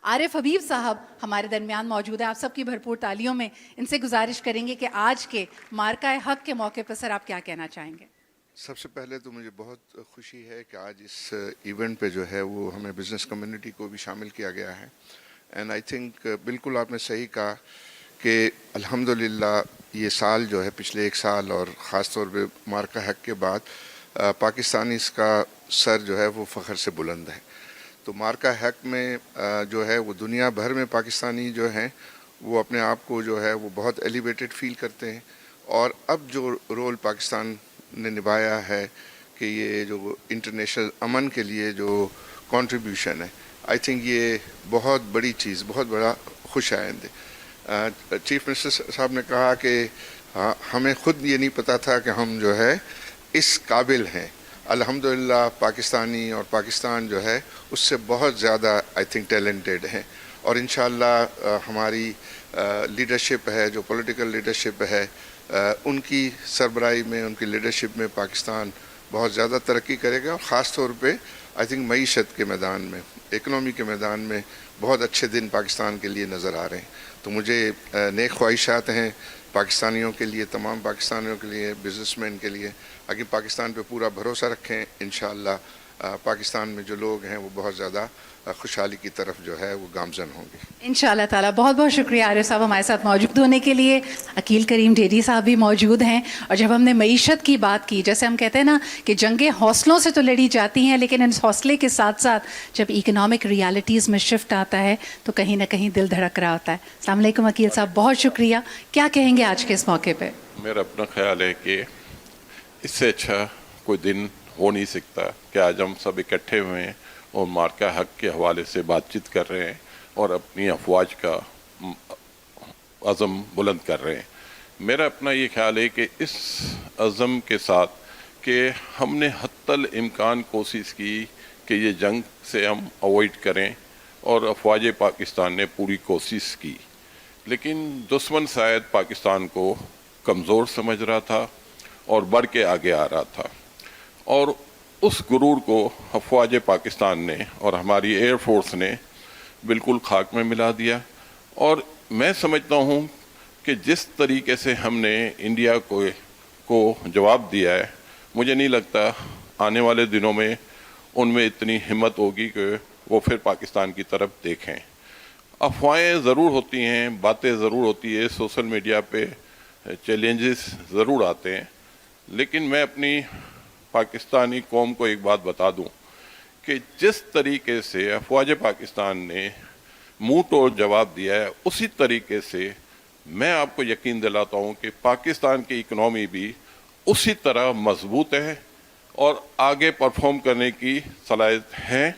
عارف حبیب صاحب ہمارے درمیان موجود ہیں. آپ سب کی بھرپور تالیوں میں ان سے گزارش کریں گے کہ آج کے مارکہ حق کے موقع پر سر آپ کیا کہنا چاہیں گے؟ سب سے پہلے تو مجھے بہت خوشی ہے کہ آج اس ایونٹ پہ جو ہے وہ ہمیں بزنس کمیونٹی کو بھی شامل کیا گیا ہے. اینڈ آئی تھنک بالکل آپ نے صحیح کہا کہ الحمدللہ یہ سال جو ہے پچھلے ایک سال اور خاص طور پہ مارکہ حق کے بعد پاکستانی اس کا سر جو ہے وہ فخر سے بلند ہے. تو مارکہ حق میں جو ہے وہ دنیا بھر میں پاکستانی جو ہیں وہ اپنے آپ کو جو ہے وہ بہت ایلیویٹڈ فیل کرتے ہیں. اور اب جو رول پاکستان نے نبھایا ہے کہ یہ جو انٹرنیشنل امن کے لیے جو کنٹریبیوشن ہے، آئی تھنک یہ بہت بڑی چیز، بہت بڑا خوش آئند ہے. چیف منسٹر صاحب نے کہا کہ ہمیں خود یہ نہیں پتا تھا کہ ہم جو ہے اس قابل ہیں. الحمدللہ پاکستانی اور پاکستان جو ہے اس سے بہت زیادہ آئی تھنک ٹیلنٹڈ ہیں، اور انشاءاللہ ہماری لیڈرشپ ہے، جو پولیٹیکل لیڈرشپ ہے، ان کی سربراہی میں، ان کی لیڈرشپ میں پاکستان بہت زیادہ ترقی کرے گا. اور خاص طور پہ آئی تھنک معیشت کے میدان میں، اکنومی کے میدان میں بہت اچھے دن پاکستان کے لیے نظر آ رہے ہیں. تو مجھے نیک خواہشات ہیں پاکستانیوں کے لیے، تمام پاکستانیوں کے لیے، بزنس مین کے لیے. اگر پاکستان پہ پورا بھروسہ رکھیں، انشاءاللہ پاکستان میں جو لوگ ہیں وہ بہت زیادہ خوشحالی کی طرف جو ہے وہ گامزن ہوں گے انشاءاللہ تعالیٰ. بہت بہت شکریہ عارف صاحب ہمارے ساتھ موجود ہونے کے لیے. عقیل کریم ڈیری صاحب بھی موجود ہیں. اور جب ہم نے معیشت کی بات کی، جیسے ہم کہتے ہیں نا کہ جنگیں حوصلوں سے تو لڑی جاتی ہیں، لیکن اس حوصلے کے ساتھ ساتھ جب اکنامک ریالٹیز میں شفٹ آتا ہے تو کہیں نہ کہیں دل دھڑک رہا ہوتا ہے. السلام علیکم عقیل صاحب، بہت شکریہ. کیا کہیں گے آج کے اس موقع پہ؟ میرا اپنا خیال ہے کہ اس سے اچھا کوئی دن ہو نہیں سکتا کہ آج ہم سب اکٹھے ہوئے ہیں اور مارکہ حق کے حوالے سے بات چیت کر رہے ہیں اور اپنی افواج کا عزم بلند کر رہے ہیں. میرا اپنا یہ خیال ہے کہ اس عزم کے ساتھ کہ ہم نے حتی الامکان کوشش کی کہ یہ جنگ سے ہم اوائڈ کریں، اور افواج پاکستان نے پوری کوشش کی، لیکن دشمن شاید پاکستان کو کمزور سمجھ رہا تھا اور بڑھ کے آگے آ رہا تھا، اور اس غرور کو افواج پاکستان نے اور ہماری ایئر فورس نے بالکل خاک میں ملا دیا. اور میں سمجھتا ہوں کہ جس طریقے سے ہم نے انڈیا کو جواب دیا ہے، مجھے نہیں لگتا آنے والے دنوں میں ان میں اتنی ہمت ہوگی کہ وہ پھر پاکستان کی طرف دیکھیں. افواہیں ضرور ہوتی ہیں، باتیں ضرور ہوتی ہے، سوشل میڈیا پہ چیلنجز ضرور آتے ہیں، لیکن میں اپنی پاکستانی قوم کو ایک بات بتا دوں کہ جس طریقے سے افواج پاکستان نے منہ توڑ جواب دیا ہے، اسی طریقے سے میں آپ کو یقین دلاتا ہوں کہ پاکستان کی اکنومی بھی اسی طرح مضبوط ہے اور آگے پرفارم کرنے کی صلاحیت ہے.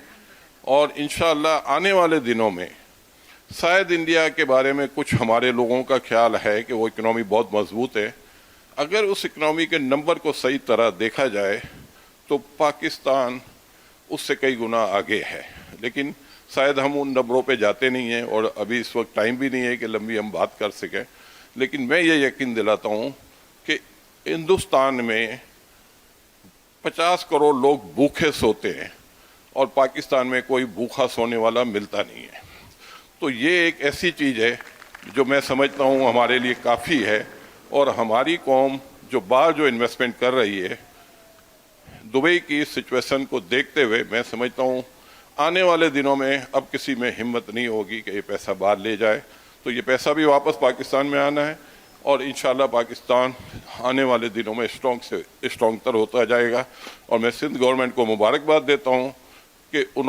اور انشاءاللہ آنے والے دنوں میں شاید انڈیا کے بارے میں کچھ ہمارے لوگوں کا خیال ہے کہ وہ اکنومی بہت مضبوط ہے. اگر اس اکنومی کے نمبر کو صحیح طرح دیکھا جائے تو پاکستان اس سے کئی گنا آگے ہے، لیکن شاید ہم ان نمبروں پہ جاتے نہیں ہیں اور ابھی اس وقت ٹائم بھی نہیں ہے کہ لمبی ہم بات کر سکیں. لیکن میں یہ یقین دلاتا ہوں کہ ہندوستان میں 50 کروڑ لوگ بھوکے سوتے ہیں اور پاکستان میں کوئی بھوکا سونے والا ملتا نہیں ہے. تو یہ ایک ایسی چیز ہے جو میں سمجھتا ہوں ہمارے لیے کافی ہے. اور ہماری قوم جو باہر جو انویسٹمنٹ کر رہی ہے، دبئی کی سچویشن کو دیکھتے ہوئے میں سمجھتا ہوں آنے والے دنوں میں اب کسی میں ہمت نہیں ہوگی کہ یہ پیسہ باہر لے جائے. تو یہ پیسہ بھی واپس پاکستان میں آنا ہے، اور انشاءاللہ پاکستان آنے والے دنوں میں اسٹرانگ تر ہوتا جائے گا. اور میں سندھ گورنمنٹ کو مبارکباد دیتا ہوں کہ انہوں